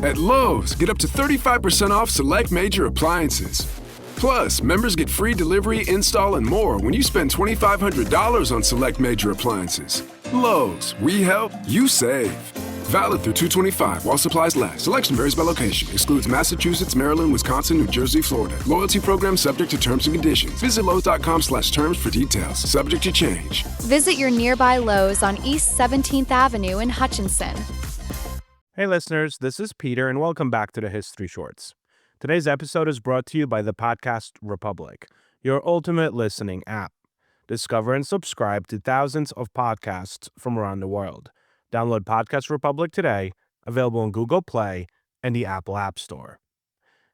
At Lowe's, get up to 35% off select major appliances. Plus, members get free delivery, install, and more when you spend $2,500 on select major appliances. Lowe's, we help, you save. Valid through 2/25 while supplies last. Selection varies by location. Excludes Massachusetts, Maryland, Wisconsin, New Jersey, Florida. Loyalty program subject to terms and conditions. Visit Lowe's.com/terms for details. Subject to change. Visit your nearby Lowe's on East 17th Avenue in Hutchinson. Hey listeners, this is Peter and welcome back to the History Shorts. Today's episode is brought to you by the Podcast Republic, your ultimate listening app. Discover and subscribe to thousands of podcasts from around the world. Download Podcast Republic today, available on Google Play and the Apple App Store.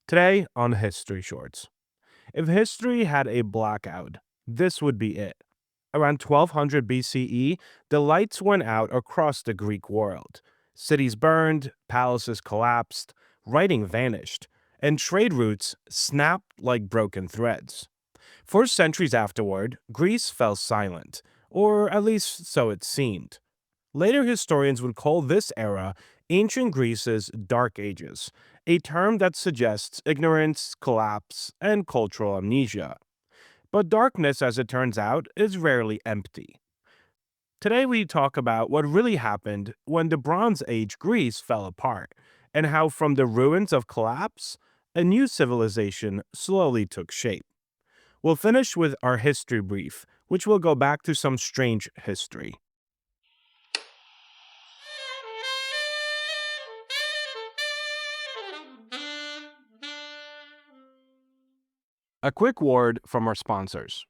Today on History Shorts. If history had a blackout, this would be it. Around 1200 BCE, the lights went out across the Greek world. Cities burned, palaces collapsed, writing vanished, and trade routes snapped like broken threads. For centuries afterward, Greece fell silent, or at least so it seemed. Later historians would call this era Ancient Greece's Dark Ages, a term that suggests ignorance, collapse, and cultural amnesia. But darkness, as it turns out, is rarely empty. Today we talk about what really happened when the Bronze Age Greece fell apart, and how from the ruins of collapse, a new civilization slowly took shape. We'll finish with our history brief, which will go back to some strange history. A quick word from our sponsors.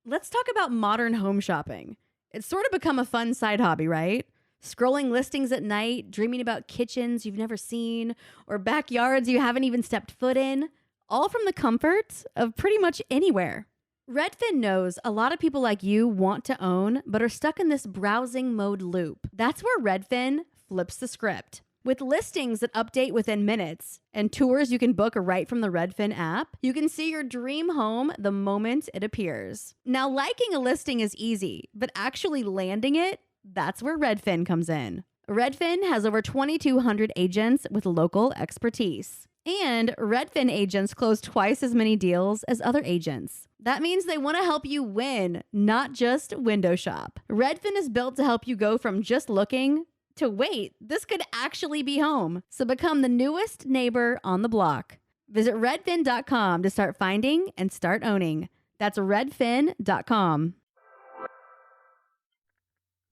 Let's talk about modern home shopping. It's sort of become a fun side hobby, right? Scrolling listings at night, dreaming about kitchens you've never seen, or backyards you haven't even stepped foot in, all from the comfort of pretty much anywhere. Redfin knows a lot of people like you want to own, but are stuck in this browsing mode loop. That's where Redfin flips the script. With listings that update within minutes and tours you can book right from the Redfin app, you can see your dream home the moment it appears. Now, liking a listing is easy, but actually landing it, that's where Redfin comes in. Redfin has over 2,200 agents with local expertise. And Redfin agents close twice as many deals as other agents. That means they want to help you win, not just window shop. Redfin is built to help you go from just looking to wait, this could actually be home. So become the newest neighbor on the block. Visit redfin.com to start finding and start owning. That's redfin.com.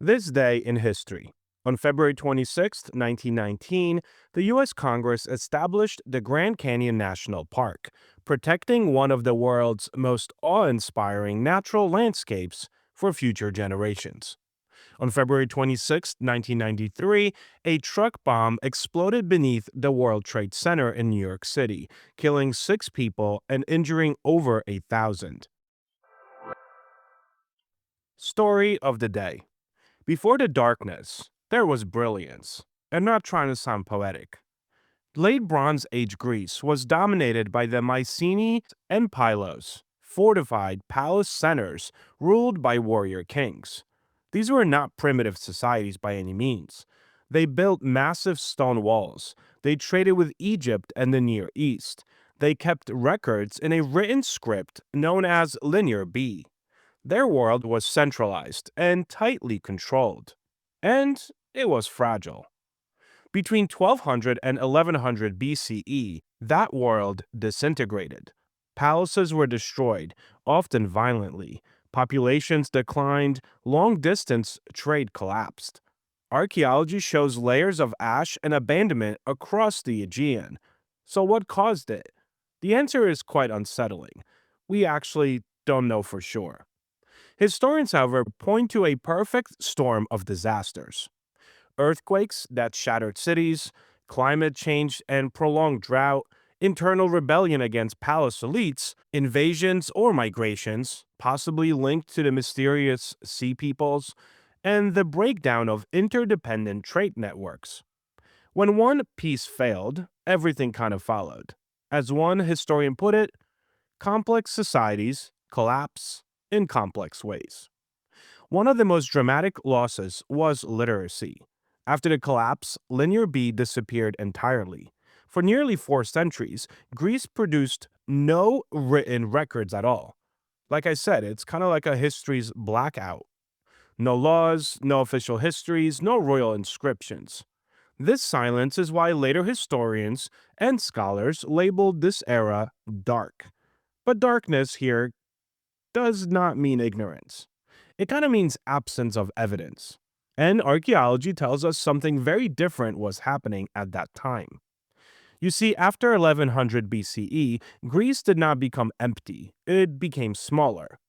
This day in history. On February 26, 1919, the U.S. Congress established the Grand Canyon National Park, protecting one of the world's most awe-inspiring natural landscapes for future generations. On February 26, 1993, a truck bomb exploded beneath the World Trade Center in New York City, killing 6 people and injuring over 1,000. Story of the day. Before the darkness, there was brilliance. I'm not trying to sound poetic. Late Bronze Age Greece was dominated by the Mycenaean and Pylos, fortified palace centers ruled by warrior kings. These were not primitive societies by any means. They built massive stone walls. They traded with Egypt and the Near East. They kept records in a written script known as Linear B. Their world was centralized and tightly controlled. And it was fragile. Between 1200 and 1100 BCE, that world disintegrated. Palaces were destroyed, often violently. Populations declined, long-distance trade collapsed. Archaeology shows layers of ash and abandonment across the Aegean. So what caused it? The answer is quite unsettling. We actually don't know for sure. Historians, however, point to a perfect storm of disasters. Earthquakes that shattered cities, climate change and prolonged drought, internal rebellion against palace elites, invasions or migrations, possibly linked to the mysterious sea peoples, and the breakdown of interdependent trade networks. When one piece failed, everything kind of followed. As one historian put it, complex societies collapse in complex ways. One of the most dramatic losses was literacy. After the collapse, Linear B disappeared entirely. For nearly 4 centuries, Greece produced no written records at all. Like I said, it's kind of like a history's blackout. No laws, no official histories, no royal inscriptions. This silence is why later historians and scholars labeled this era dark. But darkness here does not mean ignorance. It kind of means absence of evidence. And archaeology tells us something very different was happening at that time. You see, after 1100 BCE, Greece did not become empty, it became smaller.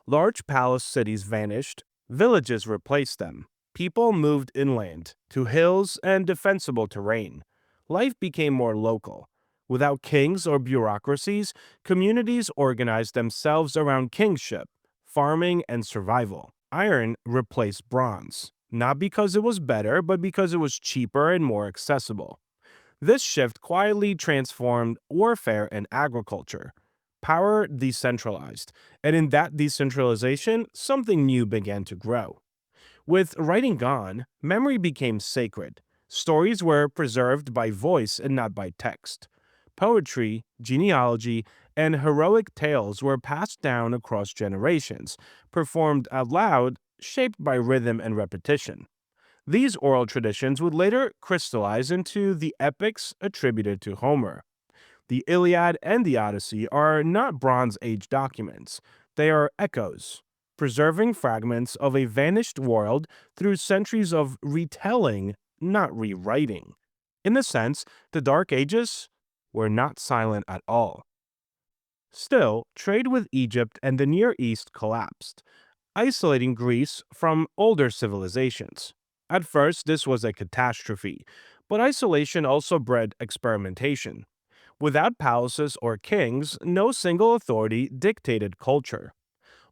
Large palace cities vanished, villages replaced them. People moved inland, to hills and defensible terrain. Life became more local. Without kings or bureaucracies, communities organized themselves around kingship, farming, and survival. Iron replaced bronze, not because it was better, but because it was cheaper and more accessible. This shift quietly transformed warfare and agriculture. Power decentralized, and in that decentralization, something new began to grow. With writing gone, memory became sacred. Stories were preserved by voice and not by text. Poetry, genealogy, and heroic tales were passed down across generations, performed out loud, shaped by rhythm and repetition. These oral traditions would later crystallize into the epics attributed to Homer. The Iliad and the Odyssey are not Bronze Age documents, they are echoes, preserving fragments of a vanished world through centuries of retelling, not rewriting. In this sense, the Dark Ages were not silent at all. Still, trade with Egypt and the Near East collapsed, isolating Greece from older civilizations. At first, this was a catastrophe, but isolation also bred experimentation. Without palaces or kings, no single authority dictated culture.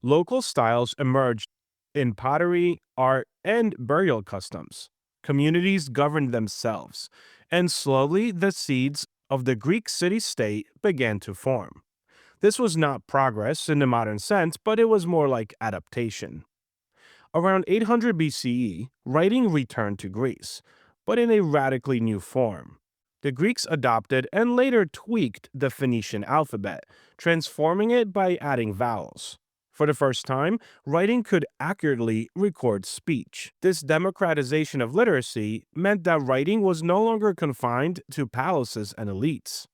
Local styles emerged in pottery, art, and burial customs. Communities governed themselves, and slowly the seeds of the Greek city state began to form. This was not progress in the modern sense, but it was more like adaptation. Around 800 BCE, writing returned to Greece, but in a radically new form. The Greeks adopted and later tweaked the Phoenician alphabet, transforming it by adding vowels. For the first time, writing could accurately record speech. This democratization of literacy meant that writing was no longer confined to palaces and elites.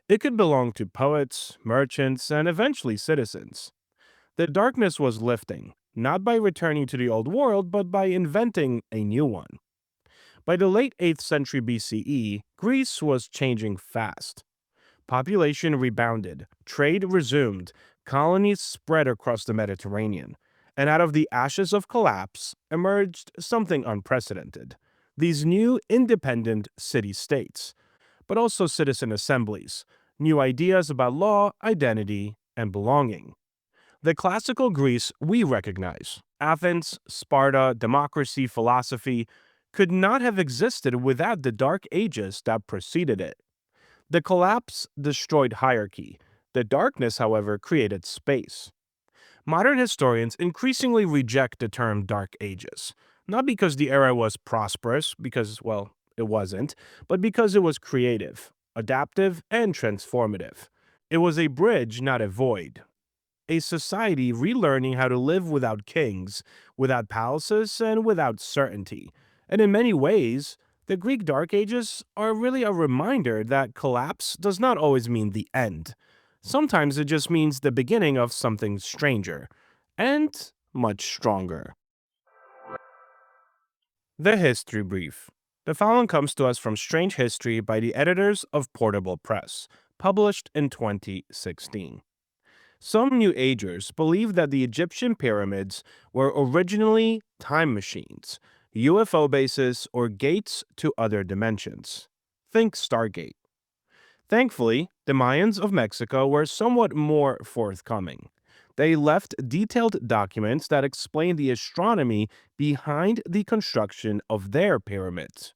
It could belong to poets, merchants, and eventually citizens. The darkness was lifting, not by returning to the old world, but by inventing a new one. By the late 8th century BCE, Greece was changing fast. Population rebounded, trade resumed, colonies spread across the Mediterranean, and out of the ashes of collapse emerged something unprecedented. These new independent city-states, but also citizen assemblies, new ideas about law, identity, and belonging. The classical Greece we recognize, Athens, Sparta, democracy, philosophy, could not have existed without the dark ages that preceded it. The collapse destroyed hierarchy. The darkness, however, created space. Modern historians increasingly reject the term Dark Ages, not because the era was prosperous, because, well, it wasn't, but because it was creative, adaptive, and transformative. It was a bridge, not a void. A society relearning how to live without kings, without palaces, and without certainty. And in many ways, the Greek Dark Ages are really a reminder that collapse does not always mean the end. Sometimes it just means the beginning of something stranger and much stronger. The History Brief. The following comes to us from Strange History by the editors of Portable Press, published in 2016. Some New Agers believe that the Egyptian pyramids were originally time machines, UFO bases, or gates to other dimensions. Think Stargate. Thankfully, the Mayans of Mexico were somewhat more forthcoming. They left detailed documents that explain the astronomy behind the construction of their pyramids.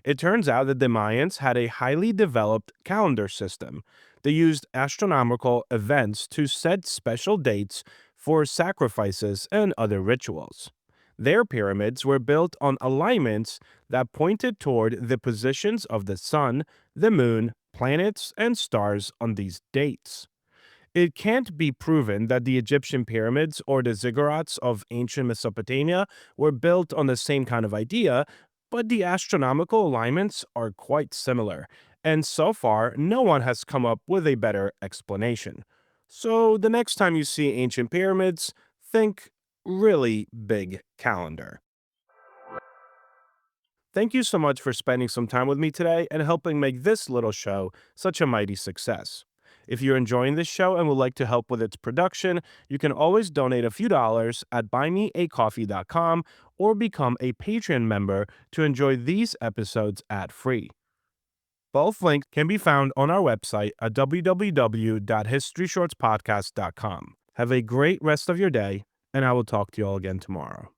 It turns out that the Mayans had a highly developed calendar system. They used astronomical events to set special dates for sacrifices and other rituals. Their pyramids were built on alignments that pointed toward the positions of the sun, the moon, planets, and stars on these dates. It can't be proven that the Egyptian pyramids or the ziggurats of ancient Mesopotamia were built on the same kind of idea, but the astronomical alignments are quite similar, and so far, no one has come up with a better explanation. So, the next time you see ancient pyramids, think really big calendar. Thank you so much for spending some time with me today and helping make this little show such a mighty success. If you're enjoying this show and would like to help with its production, you can always donate a few dollars at buymeacoffee.com or become a Patreon member to enjoy these episodes ad-free. Both links can be found on our website at www.historyshortspodcast.com. Have a great rest of your day, and I will talk to you all again tomorrow.